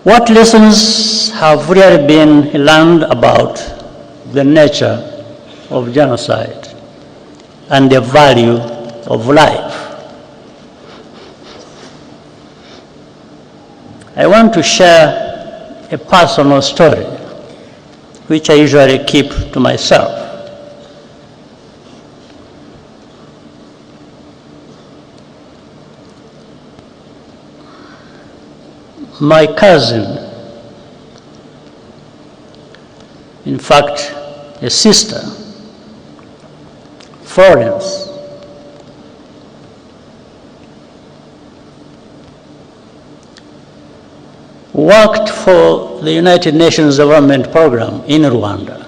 What lessons have really been learned about the nature of genocide and the value of life? I want to share a personal story, which I usually keep to myself. My cousin, in fact, a sister, Florence, worked for the United Nations Development Program in Rwanda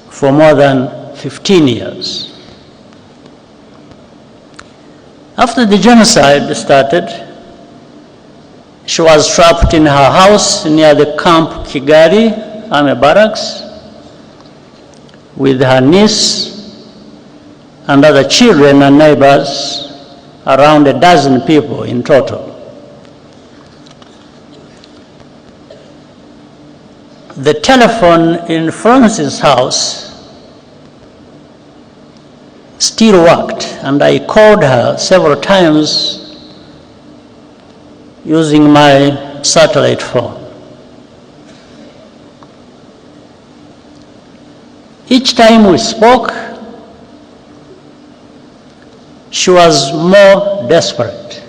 for more than 15 years. After the genocide started, she was trapped in her house near the Camp Kigali Army Barracks with her niece and other children and neighbors, around a dozen people in total. The telephone in Florence's house still worked, and I called her several times using my satellite phone. Each time we spoke, she was more desperate,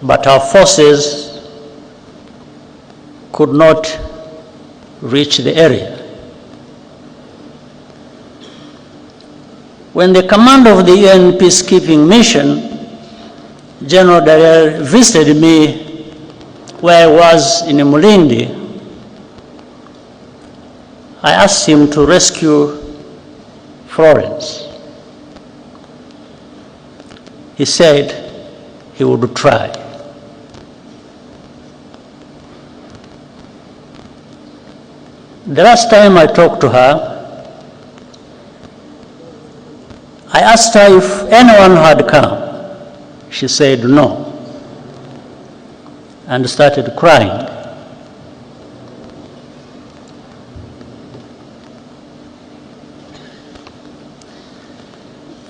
but our forces could not reach the area. When the commander of the UN peacekeeping mission, General Dallaire, visited me where I was in Mulindi, I asked him to rescue Florence. He said he would try. The last time I talked to her, I asked her if anyone had come. She said no, and started crying.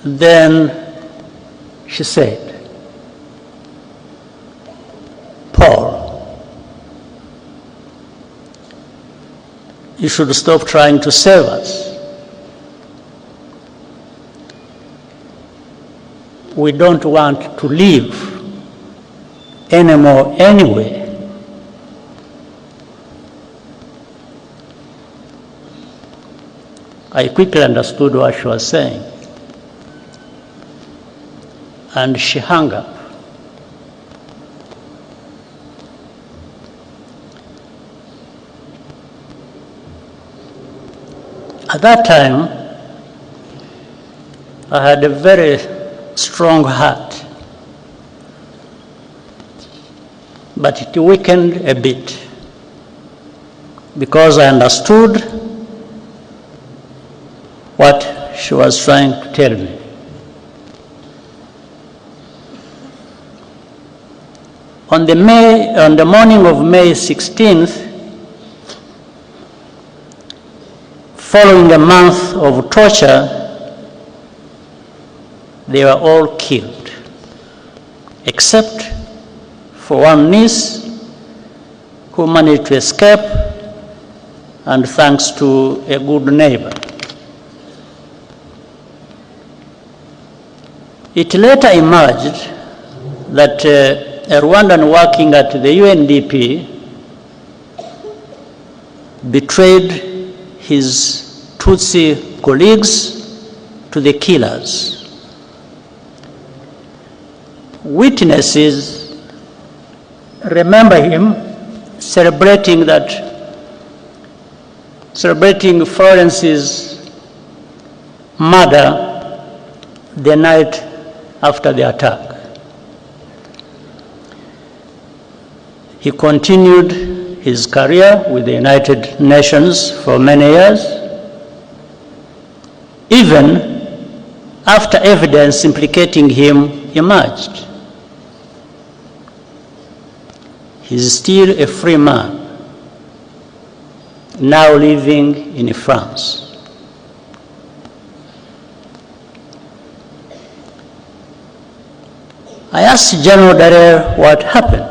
Then she said, "Paul, you should stop trying to save us. We don't want to live anymore anyway." I quickly understood what she was saying, and she hung up. At that time, I had a very strong heart, but it weakened a bit because I understood what she was trying to tell me. On the morning of May 16th, following a month of torture, they were all killed, except for one niece who managed to escape, and thanks to a good neighbor. It later emerged that a Rwandan working at the UNDP betrayed his Tutsi colleagues to the killers. Witnesses remember him celebrating Florence's murder the night after the attack. He continued his career with the United Nations for many years, even after evidence implicating him emerged. He's still a free man, now living in France. I asked General Dallaire what happened.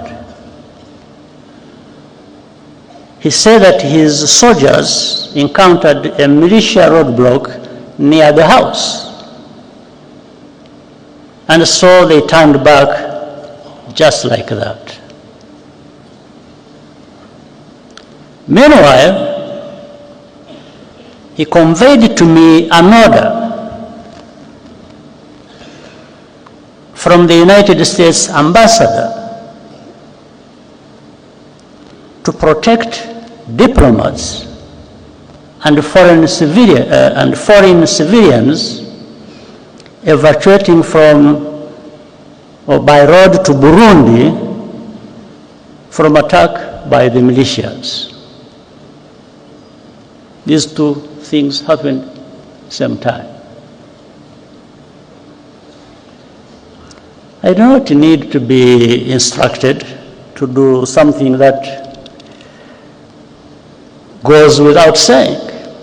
He said that his soldiers encountered a militia roadblock near the house, and so they turned back just like that. Meanwhile, he conveyed to me an order from the United States ambassador to protect diplomats and foreign civilians evacuating from or by road to Burundi from attack by the militias. These two things happened at the same time. I do not need to be instructed to do something that goes without saying.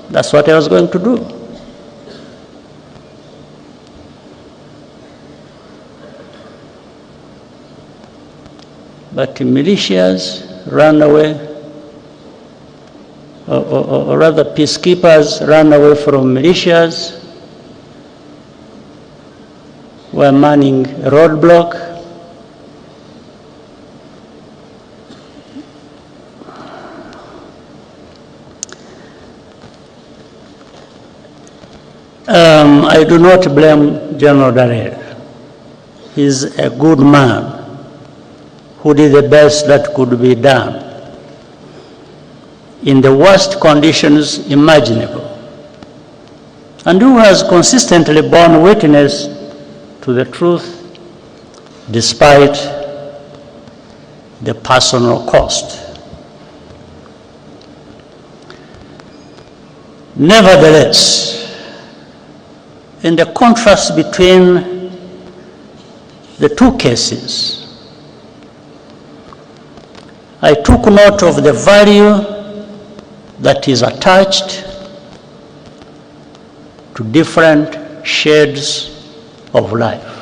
That's what I was going to do. But the militias ran away, or rather peacekeepers ran away from militias, were manning a roadblock. I do not blame General Dallaire. He's a good man who did the best that could be done in the worst conditions imaginable, and who has consistently borne witness to the truth despite the personal cost. Nevertheless, in the contrast between the two cases, I took note of the value that is attached to different shades of life.